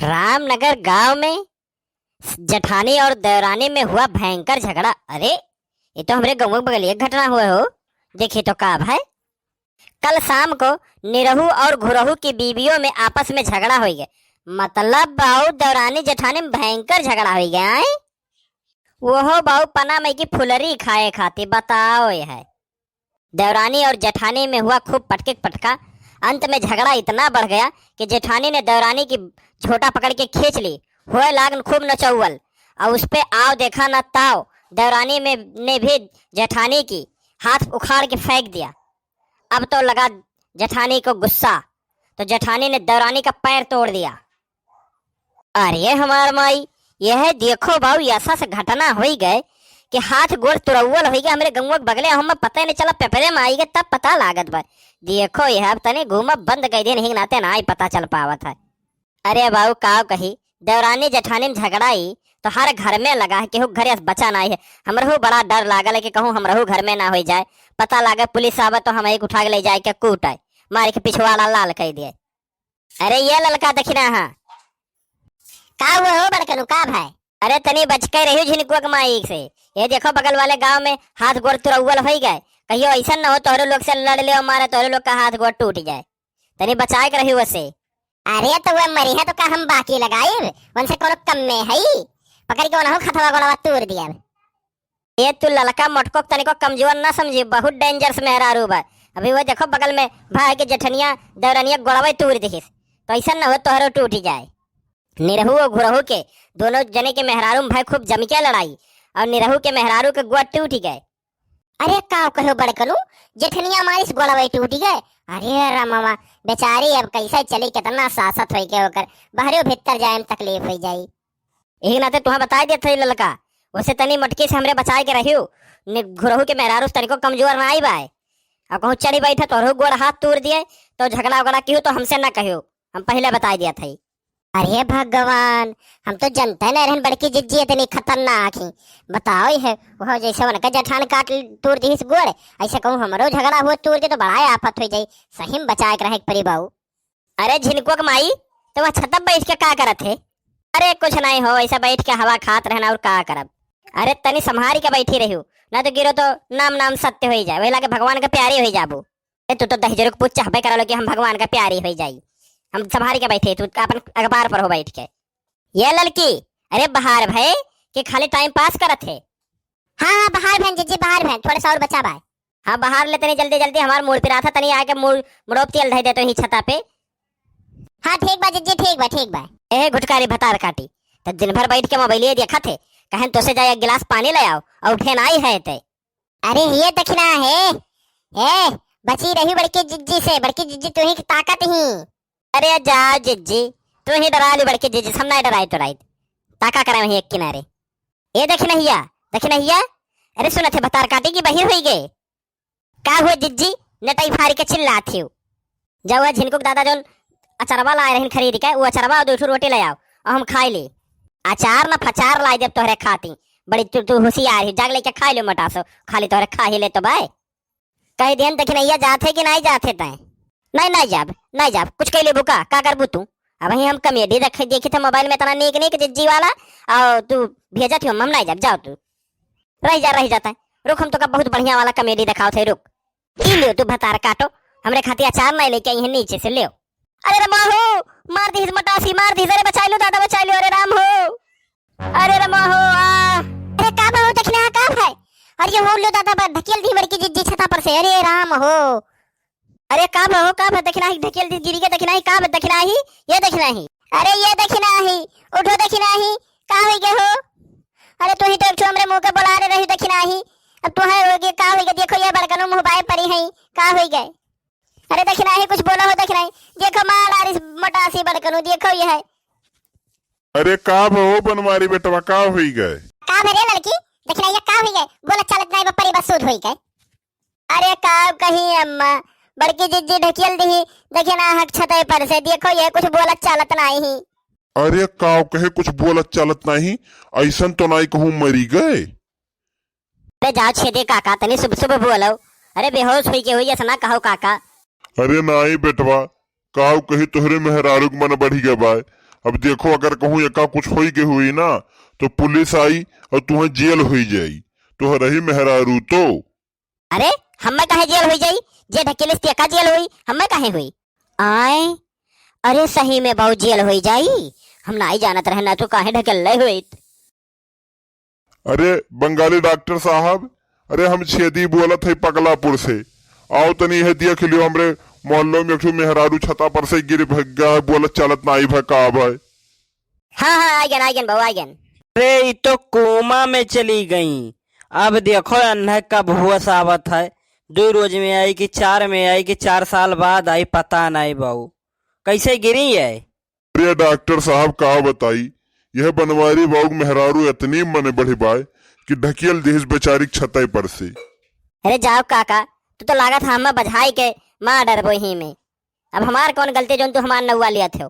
रामनगर गांव में जेठानी और देवरानी में हुआ भयंकर झगड़ा। अरे ये तो हमारे गांव बगलिए घटना हुआ हो। देखिए तो का भाई, कल शाम को निरहू और घुरहू की बीवियों में आपस में झगड़ा हो गया। मतलब बाऊ देवरानी जेठानी में भयंकर झगड़ा हो गया है। वो बाऊ पना मई की फुलरी खाए खाती। बताओ ये है, देवरानी और जेठानी में हुआ खूब पटके पटका। अंत में झगड़ा इतना बढ़ गया कि जेठानी ने देवरानी की झोटा पकड़ के खींच ली। हुए लागन खूब नचौवल और उस पे आओ देखा न ताओ। देवरानी में ने भी जेठानी की हाथ उखाड़ के फेंक दिया। अब तो लगा जेठानी को गुस्सा, तो जेठानी ने देवरानी का पैर तोड़ दिया। अरे हमार माई, यह देखो बाऊ, ऐसा से घटना हो गए कि हाथ गोड़ तुरौल हो गया। हमरे गंगवा बगले हम पता नहीं चला, पेपरे में आई गए तब पता लागत बा। देखो यह अब तने घूम बंद कर दिन ही नाते ना ही पता चल पावत है। अरे बाऊ का कही, देवरानी जेठानी में झगड़ाई तो हर घर में लगा है, केहू घरे बचा ना है। हमरहू बड़ा डर लागल है कि कहूँ हमरहू घर में ना हो जाए। पता लागे पुलिस आवे तो हम एक उठा के ले जाए के कूटाए, मारे के पिछवाड़ा लाल कह दिए। अरे ये ललका देखना है का हुआ हो बड़कनु का भाई? अरे तनी बच के रही झिनकुआ के माई से। ये देखो बगल वाले गांव में हाथ गोड़ तुरौल हो गए। कहियो ऐसा न हो तोहरे लोग से लड़ ले और मारे तोहरे लोग का हाथ गोड़ टूट जाए। तनी बचाए के रही वैसे। अरे तो वह मरी है तो का हम बाकी लगाए उनसे कोनो कम में है पकड़ के उन्होंने खतवा गोड़वा तोड़ दिया। ये तू ललका मोटको तनी को कमजोर ना समझी, बहुत डेंजरस मेहरारू बा। अभी वो देखो बगल में भाई के जेठनिया देवरनिया गोड़वा तोड़ दिखिस, तो ऐसा न हो तोहरो टूट जाए। निरहू और घुरहू के दोनों जने के मेहरारू में भाई खूब जम के लड़ाई और निरहू के मेहरारू के गोड़ टूट गए। अरे का कहो बड़कनु, जेठनिया हमारी गोड़वा टूट गए। अरे रामा बेचारी अब कैसे चली, कितना सासत हो के होकर बाहर भीतर जाए में तकलीफ हो जाई। यही नाते तुम्हें बता दिया था ललका, उसे तनी मटकी से हमरे बचाए के रहियो। घुरहू के मेहरारू तनी को कमजोर ना आई बाय। अब कहूँ चली बैठे तो गोड़ हाथ तोड़ दिए तो झगड़ा वगड़ा क्यों तो हमसे ना कहियो, हम पहले बता दिया था। अरे भगवान, हम तो जनता न रहन बड़की जिज्जी इतनी खतरनाक ही। बताओ है वो जैसे उनका जेठान काट तोड़ दी गोड़, ऐसे कहूँ हमारो झगड़ा हुआ तोड़ के तो बड़ा आफत हो जाई। सही में बचाए के रहे परी बाऊ। अरे झिनको के माई, तो वह छत बैठ के का करत है? अरे कुछ नहीं हो, ऐसा बैठ के हवा खात रहना और का करब। अरे तनी संभारी के बैठी रही ना तो गिरो तो नाम नाम सत्य हो जाए, वही लागे भगवान का प्यारी हो जाबू। तू तो दहजर पूछ चाहबे करा लो कि हम भगवान का प्यारी हो जाई। हम संभारी के बैठे, तू अपन अखबार पर हो बैठ के। ये लड़की अरे बाहर भाई कि खाली टाइम पास करत है? हाँ हाँ बाहर बहन जी, बाहर बहन, थोड़ा सा और बचा भाई। हाँ बाहर ले तनी जल्दी जल्दी, हमार मूड पे रहा था तनी आके मुड़ोप तेल धई देते ही छता पे। हाँ ठीक बा जी, ठीक बा ठीक बा। ए गुटकारी भतार काटी तो दिन भर बैठ के मोबाइल देखा थे, कहन तो से जाए एक गिलास पानी ले आओ और उठे ना आई है ते। अरे ये देखना है, ए बची रही बड़की जिज्जी से, बड़की जिज्जी तू ही की ताकत ही। अरे जा जिज्जी, तू ही डरा ली बड़की जिज्जी, हम ना डराए तो राइत ताका करे वही एक किनारे। ये देखना हिया। अरे सुना थे भतार काटी की बहिर हो गए। का हुआ जिज्जी, नटाई फारी के चिल्ला थी। जब वह झिनको दादा जोन अचारवा लाए रहन खरीद के, वो अचारवा दो रोटी ले आओ और हम खाई ली। अचार ना फचार लाई देव तोहरे खाती, बड़ी तू होशियार ही, जाग लेके खा लो मटासो, खाली तोहरे खा ही ले तो भाई। कई दिन देखना जाते कि नहीं जाते तय? नहीं जाब कुछ कह ले बुका का करबू तू? अब ही हम कॉमेडी देखे थे मोबाइल में इतना नीक जिज्जी वाला, और तू भेजा थी हम नहीं जाब। जाओ तू रह जाता है। रुक हम तो का बहुत बढ़िया वाला कॉमेडी दिखाओ थे। रुक ई लियो तू भतार काटो, हमरे खाती अचार नहीं लेके आई है नीचे से लियो। अरे रमा हो, मार दी मटासी मार दी। अरे बचा लो दादा बचा लो। अरे राम हो, अरे रमा हो आ। अरे का हो देखना का है? अरे हो लो दादा धकेल दी बड़की जिज्जी छता पर से। अरे राम हो, अरे का हो देखना ही, धकेल दी गिरी के देखना ही, का देखना ही, ये देखना ही। अरे ये देखना ही, उठो देखना ही, का हो गए हो? अरे तू ही तो एक हमरे मुंह के बुला रही देखना ही। अब तू है होगे का हो गए? देखो ये बड़कनो मुंह बाय परी है, का हो गए? अरे देखना ही, कुछ बोला हो देखना ही। देखो मार आ रही मटासी बड़कनो, देखो ये है। अरे का हो बनवारी बेटवा, का हो गए? का भरे लड़की देखना ये का हो गए? बोला चलत नहीं परी बस सूद होई गए। अरे का कहीं अम्मा, बड़की जिज्जी ढकेल दी देखना हक छते पर से। देखो ये कुछ बोलत चालत नहीं। अरे का कहे कुछ बोलत चालत नहीं? ऐसन तो नहीं कहूँ मरी गए। अरे जाओ छेदे काका, तनी सुबह सुबह बोलो। अरे बेहोश हुई के हुई ऐसा ना कहो काका। अरे नहीं बेटवा, काव कही तोहरे मेहरारू के मन बढ़ी गए बाय। अब देखो अगर कहूँ एका कुछ होई के हुई ना तो पुलिस आई और तुम्हें जेल हुई जाई, तो रही मेहरारू तो। अरे हमें काहे जेल हुई जाई? जे ढकेलिस का जेल हुई, हमें काहे हुई? आए, अरे सही में बहुत जेल हुई जाई। हम ना ही जानत रहे, ना तो काहे ढकेल हुई। अरे बंगाली डॉक्टर साहब, अरे हम छेदी बोलत है पगलापुर से। आओ तनी है दिया खिलियो हमरे मोहल्लों में एक ठो मेहरारू छता पर से गिर भग गया, बोलत चलत ना आई भाई का भाई। हाँ हाँ, आ गया बहू, आ गया। अरे ये तो कोमा में चली गई। अब देखो अन्ना कब हुआ सावत है, 2 रोज में आई कि 4 में आई कि 4 साल बाद आई, पता नहीं बहू कैसे गिरी है। अरे डॉक्टर साहब का बताई, यह बनवारी बाबू मेहरारू इतनी मन बढ़ी बाय कि ढकेल दिस बेचारी छतई पर से। अरे जाओ काका, तू तो लागत हमें बधाई के मार डर ही में। अब हमार कौन गलती जो तू हमार नौवा लिया थे।